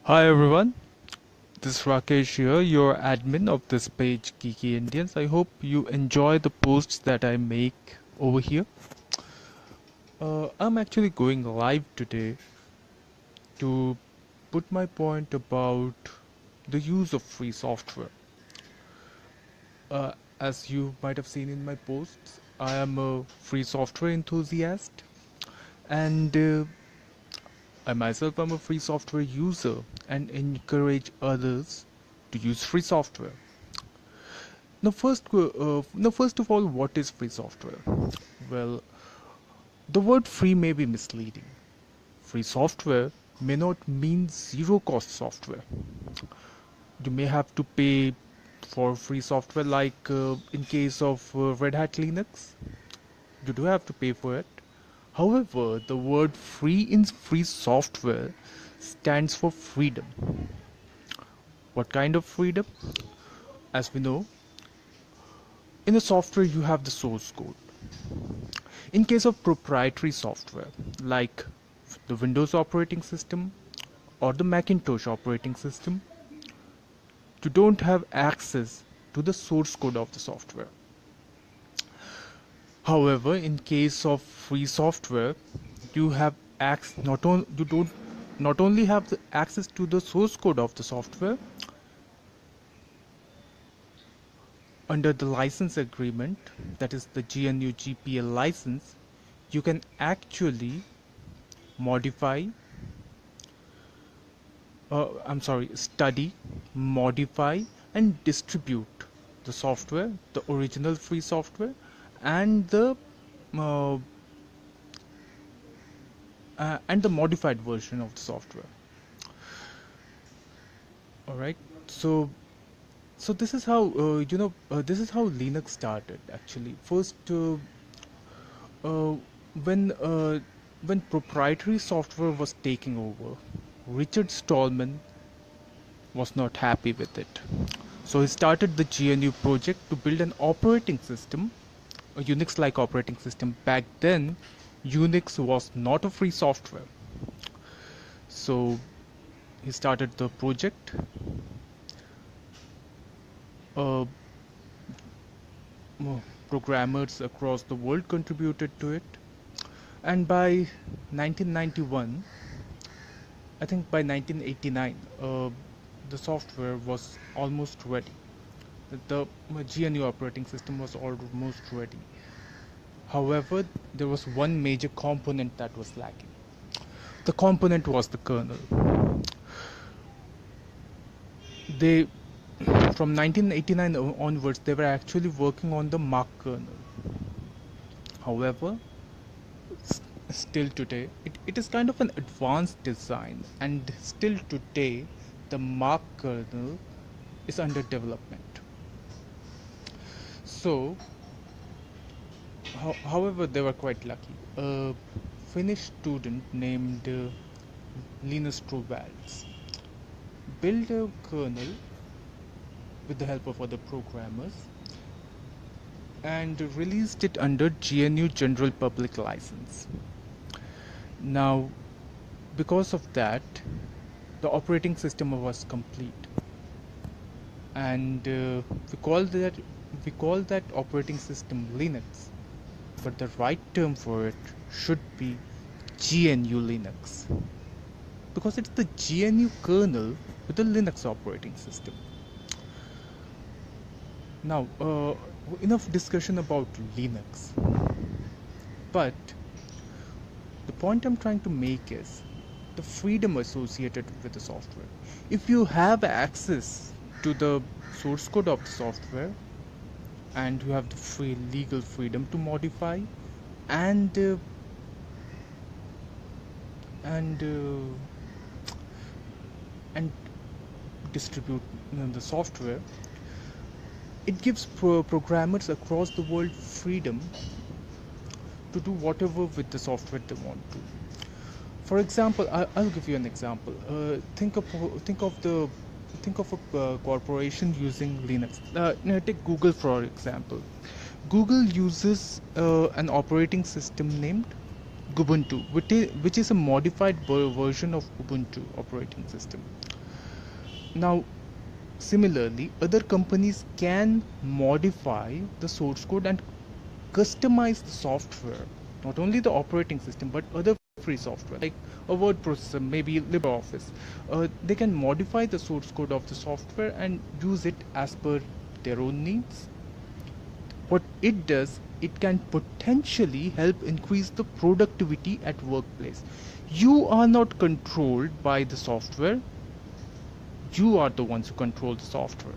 Hi everyone, this is Rakesh here, your admin of this page Geeky Indians. I hope you enjoy the posts that I make over here. I'm actually going live today to put my point about the use of free software. As you might have seen in my posts, I am a free software enthusiast and I myself am a free software user and encourage others to use free software. First of all, what is free software? Well, the word free may be misleading. Free software may not mean zero cost software. You may have to pay for free software, like in case of Red Hat Linux, you do have to pay for it. However, the word free in free software stands for freedom. What kind of freedom? As we know, in a software you have the source code. In case of proprietary software like the Windows operating system or the Macintosh operating system, you don't have access to the source code of the software. However, in case of free software, you have not only have the access to the source code of the software. Under the license agreement, that is the GNU GPL license, you can actually modify study, modify and distribute the software, the original free software uh, and the modified version of the software. All right, so this is how this is how Linux started actually. First, uh, when uh, when proprietary software was taking over, Richard Stallman was not happy with it. So he started the GNU project to build an operating system, a Unix-like operating system. Back then, Unix was not a free software. So he started the project. Uh, Programmers across the world contributed to it. And by 1991, I think by 1989, the software was almost ready. The GNU operating system was almost ready. However, there was one major component that was lacking. The component was the kernel. They, from 1989 onwards, they were actually working on the Mach kernel. However, still today, it is kind of an advanced design, and still today, the Mach kernel is under development. So, however, they were quite lucky. A Finnish student named Linus Torvalds built a kernel with the help of other programmers and released it under GNU General Public License. Now, because of that, the operating system was complete, and we call that operating system Linux, but the right term for it should be GNU Linux, because it's the GNU kernel with the Linux operating system. Now, enough discussion about Linux, but the point I'm trying to make is the freedom associated with the software. If you have access to the source code of the software and you have the free legal freedom to modify and and uh, and distribute the software, it gives programmers across the world freedom to do whatever with the software they want to. For example, I'll give you an example. Think of a corporation using Linux. Take Google for example. Google uses an operating system named Ubuntu, which is a modified version of Ubuntu operating system. Now, similarly, other companies can modify the source code and customize the software, not only the operating system but other free software like a word processor, maybe LibreOffice. They can modify the source code of the software and use it as per their own needs. What it does, it can potentially help increase the productivity at workplace. You are not controlled by the software, you are the ones who control the software.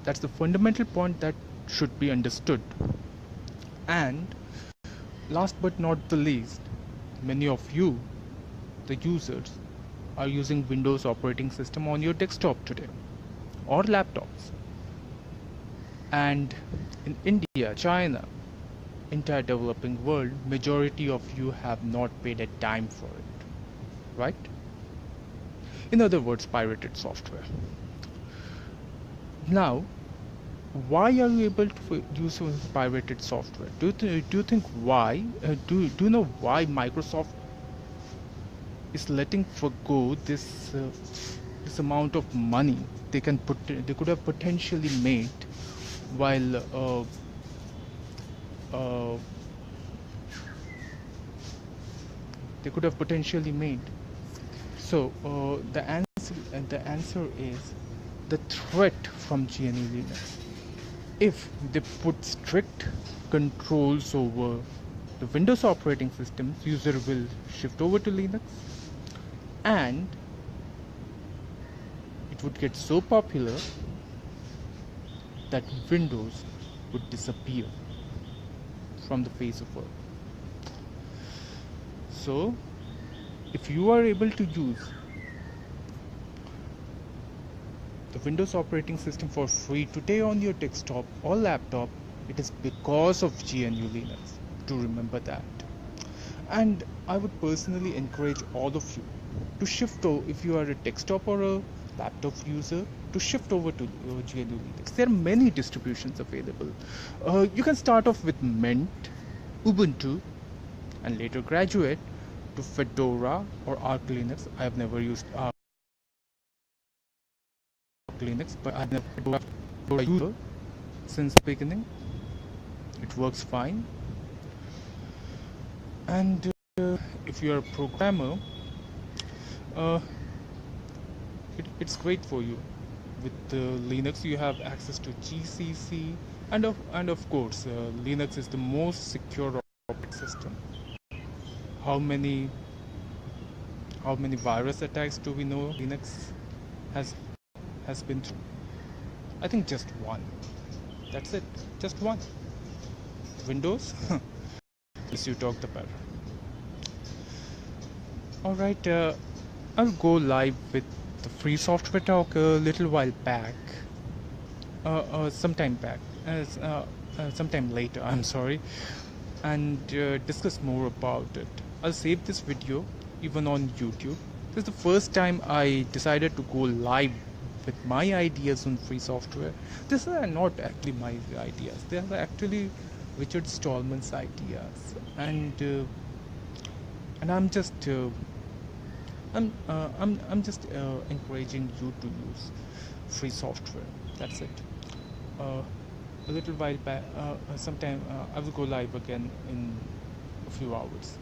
That's the fundamental point that should be understood. And last but not the least, many of you, the users, are using Windows operating system on your desktop today or laptops. And in India, China, entire developing world, majority of you have not paid a dime for it, right? In other words, pirated software. Now, why are you able to use pirated software? Do you think why? Do you know why Microsoft is letting forgo this amount of money they could have potentially made while they could have potentially made. So the answer is the threat from GNU Linux. If they put strict controls over the Windows operating systems, user will shift over to Linux, and it would get so popular that Windows would disappear from the face of earth. So, if you are able to use the Windows operating system for free today on your desktop or laptop, it is because of GNU Linux. Do remember that. And I would personally encourage all of you to shift over, if you are a desktop or a laptop user, to shift over to GNU Linux. There are many distributions available. You can start off with Mint, Ubuntu, and later graduate to Fedora or Arch Linux. I have never used Arch Linux, but I've never Fedora user since the beginning. It works fine. And if you are a programmer, it's great for you. With Linux, you have access to GCC, and of course, Linux is the most secure operating system. How many virus attacks do we know Linux has been through? I think just one. That's it. Just one. Windows. As you talk the better. All right. I'll go live with the free software talk a little while back. Sometime back. Sometime later. I'm sorry. And discuss more about it. I'll save this video even on YouTube. This is the first time I decided to go live with my ideas on free software. These are not actually my ideas. They are actually Richard Stallman's ideas, and I'm just encouraging you to use free software. That's it. A little while back, sometime I will go live again in a few hours.